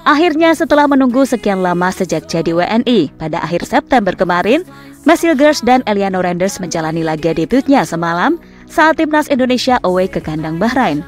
Akhirnya setelah menunggu sekian lama sejak jadi WNI, pada akhir September kemarin, Mes Hilgers dan Eliano Renders menjalani laga debutnya semalam saat timnas Indonesia away ke kandang Bahrain.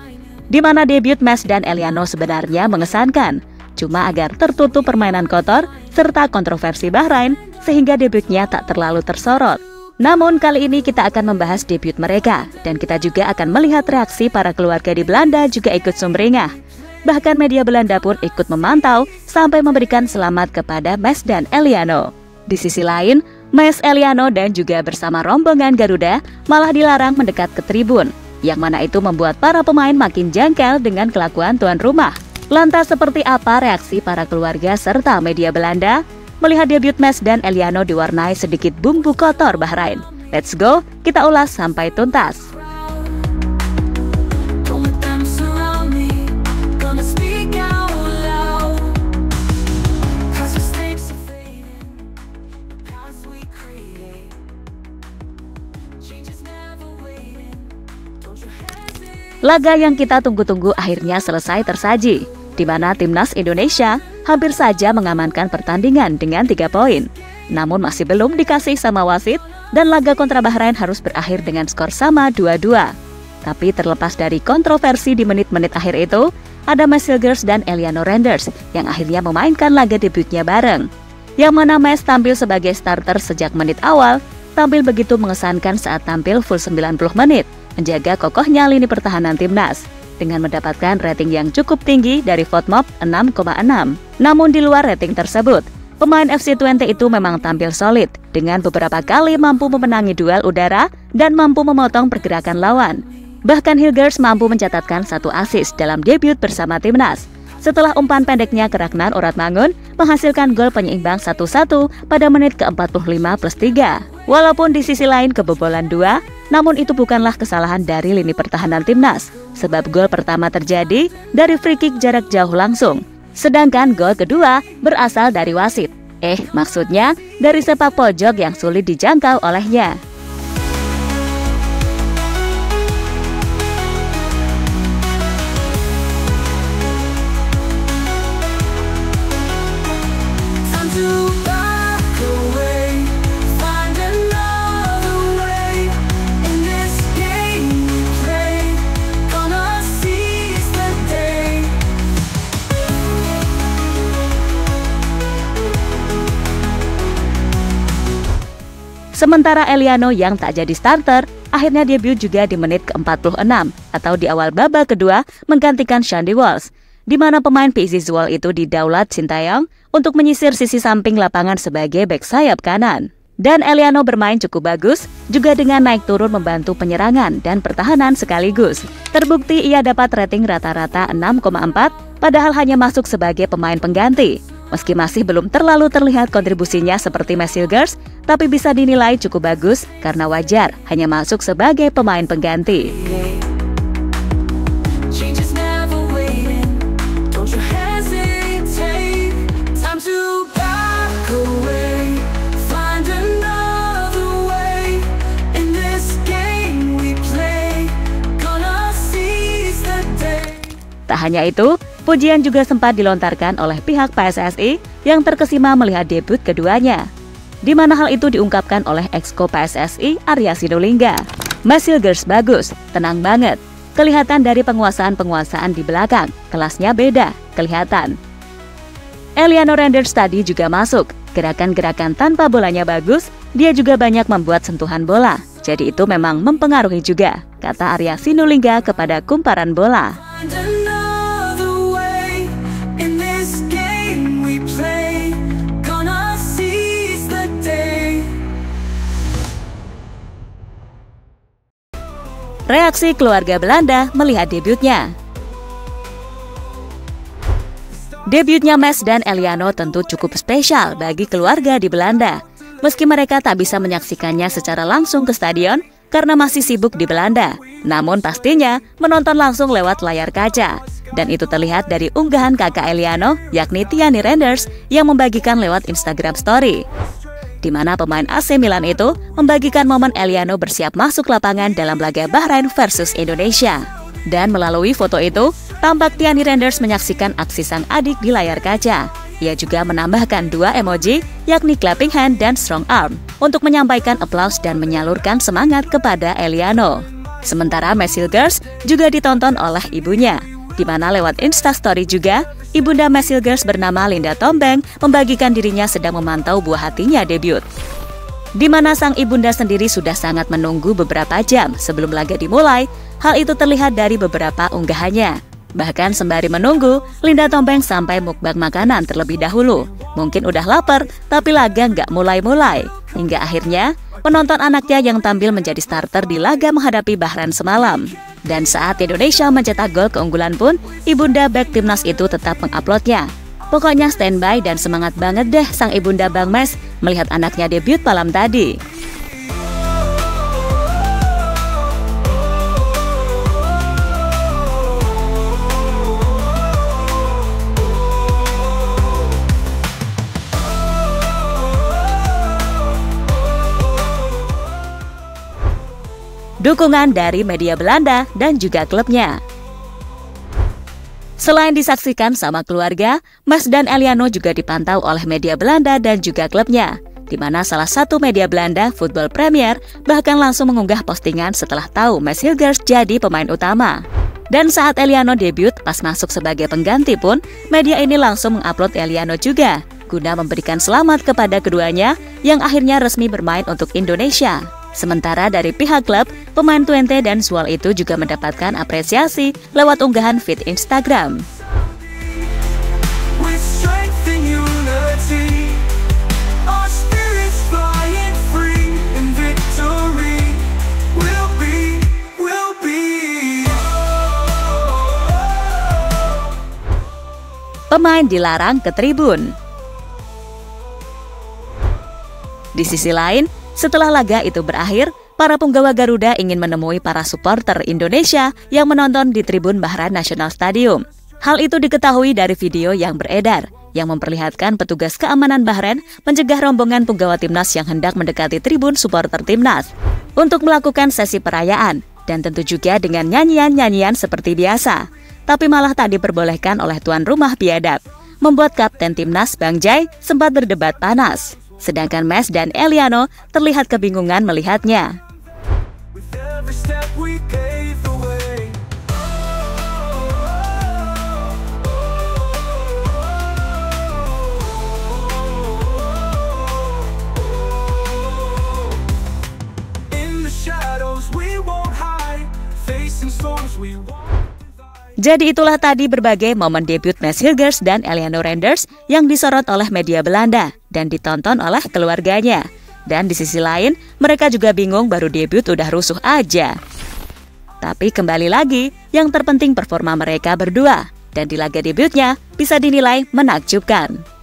Di mana debut Mes dan Eliano sebenarnya mengesankan, cuma agar tertutup permainan kotor serta kontroversi Bahrain sehingga debutnya tak terlalu tersorot. Namun kali ini kita akan membahas debut mereka dan kita juga akan melihat reaksi para keluarga di Belanda juga ikut sumringah. Bahkan media Belanda pun ikut memantau sampai memberikan selamat kepada Mes dan Eliano. Di sisi lain, Mes, Eliano dan juga bersama rombongan Garuda malah dilarang mendekat ke tribun, yang mana itu membuat para pemain makin jengkel dengan kelakuan tuan rumah. Lantas seperti apa reaksi para keluarga serta media Belanda melihat debut Mes dan Eliano diwarnai sedikit bumbu kotor Bahrain? Let's go, kita ulas sampai tuntas. Laga yang kita tunggu-tunggu akhirnya selesai tersaji, di mana timnas Indonesia hampir saja mengamankan pertandingan dengan 3 poin. Namun masih belum dikasih sama wasit dan laga kontra Bahrain harus berakhir dengan skor sama 2-2. Tapi terlepas dari kontroversi di menit-menit akhir itu, ada Mes Hilgers dan Eliano Renders yang akhirnya memainkan laga debutnya bareng. Yang mana Mes tampil sebagai starter sejak menit awal, tampil begitu mengesankan saat tampil full 90 menit. Menjaga kokohnya lini pertahanan timnas dengan mendapatkan rating yang cukup tinggi dari Votmob 6,6. Namun di luar rating tersebut, pemain FC20 itu memang tampil solid dengan beberapa kali mampu memenangi duel udara dan mampu memotong pergerakan lawan. Bahkan Hilgers mampu mencatatkan 1 assist dalam debut bersama timnas. Setelah umpan pendeknya ke Ragnar Oratmangun menghasilkan gol penyeimbang 1-1 pada menit ke-45+3. Walaupun di sisi lain kebobolan 2, namun itu bukanlah kesalahan dari lini pertahanan timnas, sebab gol pertama terjadi dari free kick jarak jauh langsung. Sedangkan gol kedua berasal dari wasit. Maksudnya dari sepak pojok yang sulit dijangkau olehnya. Sementara Eliano yang tak jadi starter, akhirnya debut juga di menit ke-46 atau di awal babak kedua menggantikan Shandy Walsh, di mana pemain PSV Zwolle itu didaulat Sintayong untuk menyisir sisi samping lapangan sebagai bek sayap kanan. Dan Eliano bermain cukup bagus, juga dengan naik turun membantu penyerangan dan pertahanan sekaligus. Terbukti ia dapat rating rata-rata 6,4, padahal hanya masuk sebagai pemain pengganti. Meski masih belum terlalu terlihat kontribusinya seperti Mes Hilgers, tapi bisa dinilai cukup bagus karena wajar hanya masuk sebagai pemain pengganti. Tak hanya itu, pujian juga sempat dilontarkan oleh pihak PSSI yang terkesima melihat debut keduanya, di mana hal itu diungkapkan oleh Exco PSSI Arya Sinulinga. Mes Hilgers bagus, tenang banget. Kelihatan dari penguasaan di belakang, kelasnya beda, kelihatan. Eliano Renders tadi juga masuk, gerakan-gerakan tanpa bolanya bagus, dia juga banyak membuat sentuhan bola. Jadi itu memang mempengaruhi juga, kata Arya Sinulinga kepada Kumparan Bola. Reaksi keluarga Belanda melihat debutnya. Debutnya Mes dan Eliano tentu cukup spesial bagi keluarga di Belanda. Meski mereka tak bisa menyaksikannya secara langsung ke stadion karena masih sibuk di Belanda, namun pastinya menonton langsung lewat layar kaca. Dan itu terlihat dari unggahan kakak Eliano, yakni Tiani Renders, yang membagikan lewat Instagram Story, di mana pemain AC Milan itu membagikan momen Eliano bersiap masuk lapangan dalam laga Bahrain versus Indonesia. Dan melalui foto itu, tampak Tiani Renders menyaksikan aksi sang adik di layar kaca. Ia juga menambahkan 2 emoji, yakni clapping hand dan strong arm, untuk menyampaikan aplaus dan menyalurkan semangat kepada Eliano. Sementara Messi Hilgers juga ditonton oleh ibunya, di mana lewat Instastory juga, ibunda Messi Hilgers bernama Linda Tombeng membagikan dirinya sedang memantau buah hatinya debut. Di mana sang ibunda sendiri sudah sangat menunggu beberapa jam sebelum laga dimulai. Hal itu terlihat dari beberapa unggahannya. Bahkan sembari menunggu, Linda Tombeng sampai mukbang makanan terlebih dahulu. Mungkin udah lapar, tapi laga nggak mulai-mulai. Hingga akhirnya, penonton anaknya yang tampil menjadi starter di laga menghadapi Bahrain semalam. Dan saat Indonesia mencetak gol keunggulan pun, ibunda bek timnas itu tetap menguploadnya. Pokoknya standby dan semangat banget deh sang ibunda Bang Mes melihat anaknya debut malam tadi. Dukungan dari media Belanda dan juga klubnya. Selain disaksikan sama keluarga, Mes dan Eliano juga dipantau oleh media Belanda dan juga klubnya, di mana salah satu media Belanda, Football Premier, bahkan langsung mengunggah postingan setelah tahu Messi Hilgers jadi pemain utama. Dan saat Eliano debut pas masuk sebagai pengganti pun, media ini langsung mengupload Eliano juga, guna memberikan selamat kepada keduanya yang akhirnya resmi bermain untuk Indonesia. Sementara dari pihak klub, pemain Twente dan Zual itu juga mendapatkan apresiasi lewat unggahan feed Instagram. Pemain dilarang ke tribun. Di sisi lain, setelah laga itu berakhir, para punggawa Garuda ingin menemui para supporter Indonesia yang menonton di tribun Bahrain National Stadium. Hal itu diketahui dari video yang beredar, yang memperlihatkan petugas keamanan Bahrain mencegah rombongan punggawa timnas yang hendak mendekati tribun supporter timnas untuk melakukan sesi perayaan, dan tentu juga dengan nyanyian-nyanyian seperti biasa. Tapi malah tak diperbolehkan oleh tuan rumah biadab, membuat kapten timnas Bang Jai sempat berdebat panas. Sedangkan Mes dan Eliano terlihat kebingungan melihatnya. Jadi itulah tadi berbagai momen debut Messi Hilgers dan Eliano Renders yang disorot oleh media Belanda dan ditonton oleh keluarganya. Dan di sisi lain, mereka juga bingung baru debut udah rusuh aja. Tapi kembali lagi, yang terpenting performa mereka berdua. Dan di laga debutnya bisa dinilai menakjubkan.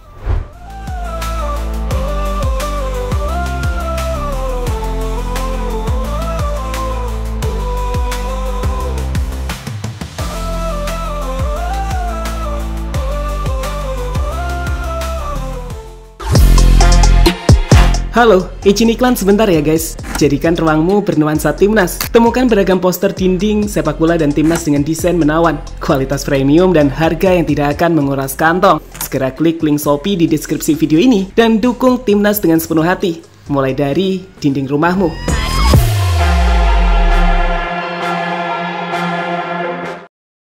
Halo, izin iklan sebentar ya guys. Jadikan ruangmu bernuansa timnas. Temukan beragam poster dinding, sepak bola dan timnas dengan desain menawan, kualitas premium dan harga yang tidak akan menguras kantong. Segera klik link Shopee di deskripsi video ini dan dukung timnas dengan sepenuh hati. Mulai dari dinding rumahmu.